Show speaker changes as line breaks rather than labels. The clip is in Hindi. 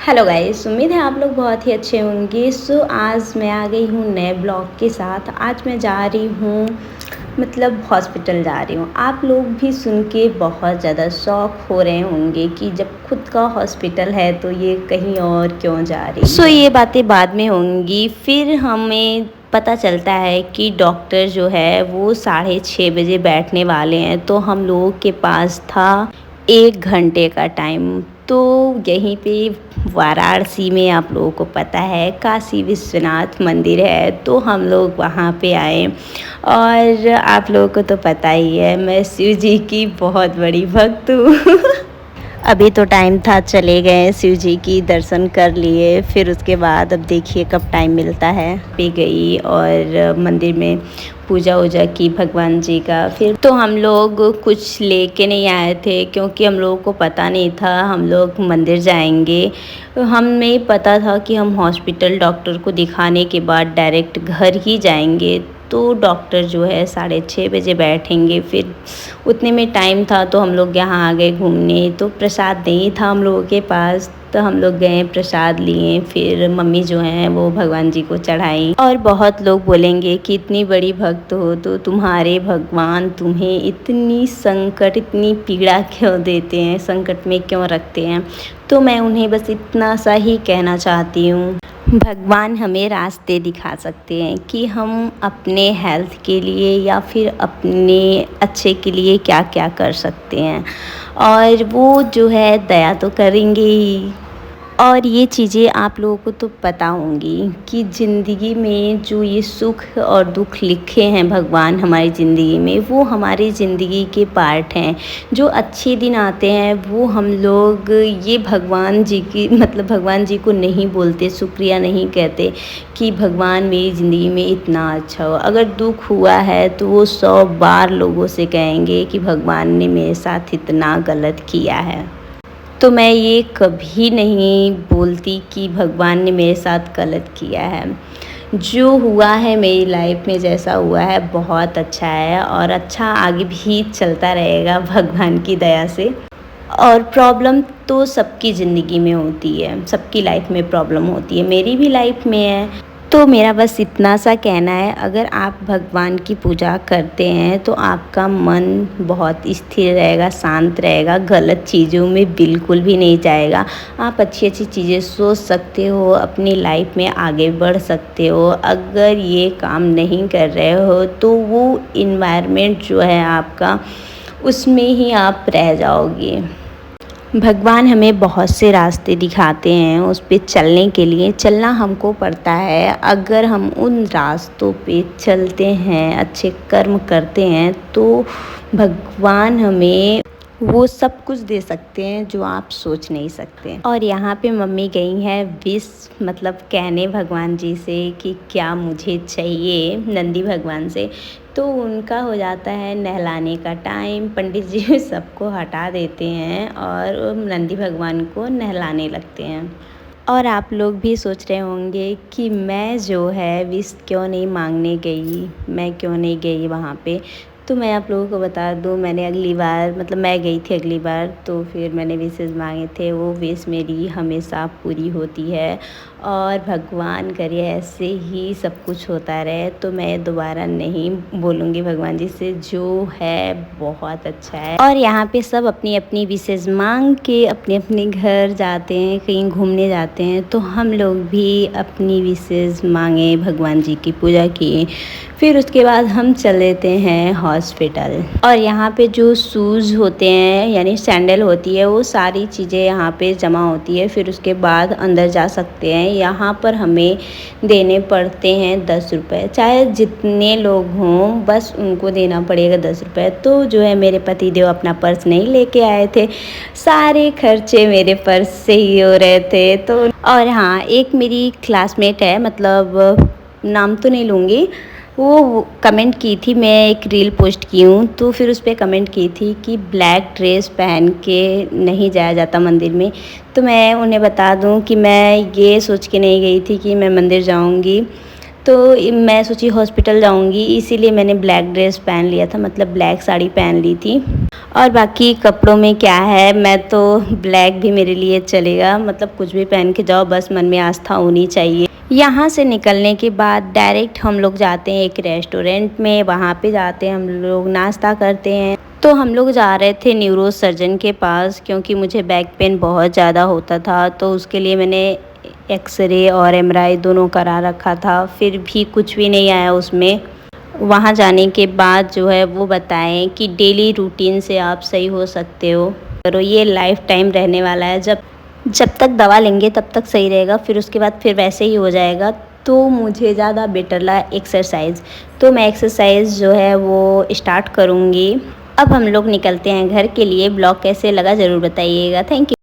हेलो गाइस, उम्मीद है आप लोग बहुत ही अच्छे होंगे। आज मैं आ गई हूँ नए ब्लॉग के साथ। आज मैं जा रही हूँ मतलब हॉस्पिटल जा रही हूँ। आप लोग भी सुन के बहुत ज़्यादा शॉक हो रहे होंगे कि जब खुद का हॉस्पिटल है तो ये कहीं और क्यों जा रही है। ये बातें बाद में होंगी। फिर हमें पता चलता है कि डॉक्टर जो है वो 6:30 बजे बैठने वाले हैं, तो हम लोगों के पास था 1 घंटे का टाइम। तो यहीं पे वाराणसी में आप लोगों को पता है काशी विश्वनाथ मंदिर है, तो हम लोग वहाँ पे आए। और आप लोगों को तो पता ही है मैं शिव जी की बहुत बड़ी भक्त हूँ। अभी तो टाइम था, चले गए शिव जी की दर्शन कर लिए। फिर उसके बाद अब देखिए कब टाइम मिलता है। पे गई और मंदिर में पूजा वूजा की भगवान जी का। फिर तो हम लोग कुछ लेके नहीं आए थे क्योंकि हम लोगों को पता नहीं था हम लोग मंदिर जाएंगे। हमें पता था कि हम हॉस्पिटल डॉक्टर को दिखाने के बाद डायरेक्ट घर ही जाएंगे। तो डॉक्टर जो है 6:30 बजे बैठेंगे। फिर उतने में टाइम था तो हम लोग यहाँ आ गए घूमने। तो प्रसाद नहीं था हम लोगों के पास, तो हम लोग गए प्रसाद लिए। फिर मम्मी जो हैं वो भगवान जी को चढ़ाई। और बहुत लोग बोलेंगे कि इतनी बड़ी भक्त हो तो तुम्हारे भगवान तुम्हें इतनी संकट इतनी पीड़ा क्यों देते हैं, संकट में क्यों रखते हैं। तो मैं उन्हें बस इतना सा ही कहना चाहती हूँ, भगवान हमें रास्ते दिखा सकते हैं कि हम अपने हेल्थ के लिए या फिर अपने अच्छे के लिए क्या क्या कर सकते हैं। और वो जो है दया तो करेंगे ही। और ये चीज़ें आप लोगों को तो पता होंगी कि ज़िंदगी में जो ये सुख और दुख लिखे हैं भगवान हमारी ज़िंदगी में, वो हमारी ज़िंदगी के पार्ट हैं। जो अच्छे दिन आते हैं वो हम लोग ये भगवान जी की मतलब भगवान जी को नहीं बोलते, शुक्रिया नहीं कहते कि भगवान मेरी ज़िंदगी में इतना अच्छा हो। अगर दुख हुआ है तो वो 100 बार लोगों से कहेंगे कि भगवान ने मेरे साथ इतना गलत किया है। तो मैं ये कभी नहीं बोलती कि भगवान ने मेरे साथ गलत किया है। जो हुआ है मेरी लाइफ में, जैसा हुआ है बहुत अच्छा है और अच्छा आगे भी चलता रहेगा भगवान की दया से। और प्रॉब्लम तो सबकी ज़िंदगी में होती है, सबकी लाइफ में प्रॉब्लम होती है, मेरी भी लाइफ में है। तो मेरा बस इतना सा कहना है, अगर आप भगवान की पूजा करते हैं तो आपका मन बहुत स्थिर रहेगा, शांत रहेगा, गलत चीज़ों में बिल्कुल भी नहीं जाएगा। आप अच्छी अच्छी चीज़ें सोच सकते हो, अपनी लाइफ में आगे बढ़ सकते हो। अगर ये काम नहीं कर रहे हो तो वो इन्वायरमेंट जो है आपका, उसमें ही आप रह जाओगे। भगवान हमें बहुत से रास्ते दिखाते हैं, उस पे चलने के लिए चलना हमको पड़ता है। अगर हम उन रास्तों पे चलते हैं, अच्छे कर्म करते हैं, तो भगवान हमें वो सब कुछ दे सकते हैं जो आप सोच नहीं सकते। और यहाँ पे मम्मी गई हैं विश मतलब कहने भगवान जी से कि क्या मुझे चाहिए, नंदी भगवान से। तो उनका हो जाता है नहलाने का टाइम, पंडित जी सबको हटा देते हैं और नंदी भगवान को नहलाने लगते हैं। और आप लोग भी सोच रहे होंगे कि मैं जो है विश क्यों नहीं मांगने गई, मैं क्यों नहीं गई वहाँ पे। तो मैं आप लोगों को बता दूँ, मैंने अगली बार मतलब मैं गई थी अगली बार, तो फिर मैंने विशेस मांगे थे, वो विश मेरी हमेशा पूरी होती है। और भगवान करे ऐसे ही सब कुछ होता रहे। तो मैं दोबारा नहीं बोलूँगी भगवान जी से, जो है बहुत अच्छा है। और यहाँ पे सब अपनी अपनी विशेस मांग के अपने अपने घर जाते हैं, कहीं घूमने जाते हैं। तो हम लोग भी अपनी विशेस मांगे, भगवान जी की पूजा किए। फिर उसके बाद हम चल लेते हैं हॉस्पिटल। और यहाँ पे जो शूज़ होते हैं यानी सैंडल होती है, वो सारी चीज़ें यहाँ पे जमा होती है। फिर उसके बाद अंदर जा सकते हैं। यहाँ पर हमें देने पड़ते हैं 10 रुपये, चाहे जितने लोग हों बस उनको देना पड़ेगा 10 रुपये। तो जो है मेरे पति देव अपना पर्स नहीं लेके आए थे, सारे खर्चे मेरे पर्स से ही हो रहे थे। तो और हाँ, एक मेरी क्लासमेट है, मतलब नाम तो नहीं लूँगी, वो कमेंट की थी, मैं एक रील पोस्ट की हूँ तो फिर उस पर कमेंट की थी कि ब्लैक ड्रेस पहन के नहीं जाया जाता मंदिर में। तो मैं उन्हें बता दूँ कि मैं ये सोच के नहीं गई थी कि मैं मंदिर जाऊँगी, तो मैं सोची हॉस्पिटल जाऊँगी, इसीलिए मैंने ब्लैक ड्रेस पहन लिया था, मतलब ब्लैक साड़ी पहन ली थी। और बाकी कपड़ों में क्या है, मैं तो ब्लैक भी मेरे लिए चलेगा, मतलब कुछ भी पहन के जाओ, बस मन में आस्था होनी चाहिए। यहाँ से निकलने के बाद डायरेक्ट हम लोग जाते हैं एक रेस्टोरेंट में, वहाँ पे जाते हैं हम लोग, नाश्ता करते हैं। तो हम लोग जा रहे थे न्यूरो सर्जन के पास, क्योंकि मुझे बैक पेन बहुत ज़्यादा होता था, तो उसके लिए मैंने एक्सरे और एमआरआई दोनों करा रखा था, फिर भी कुछ भी नहीं आया उसमें। वहाँ जाने के बाद जो है वो बताएं कि डेली रूटीन से आप सही हो सकते हो, और ये लाइफ टाइम रहने वाला है, जब तक दवा लेंगे तब तक सही रहेगा, फिर उसके बाद फिर वैसे ही हो जाएगा। तो मुझे ज़्यादा बेटर लगा एक्सरसाइज, तो मैं एक्सरसाइज जो है वो स्टार्ट करूँगी। अब हम लोग निकलते हैं घर के लिए। ब्लॉग कैसे लगा ज़रूर बताइएगा। Thank you.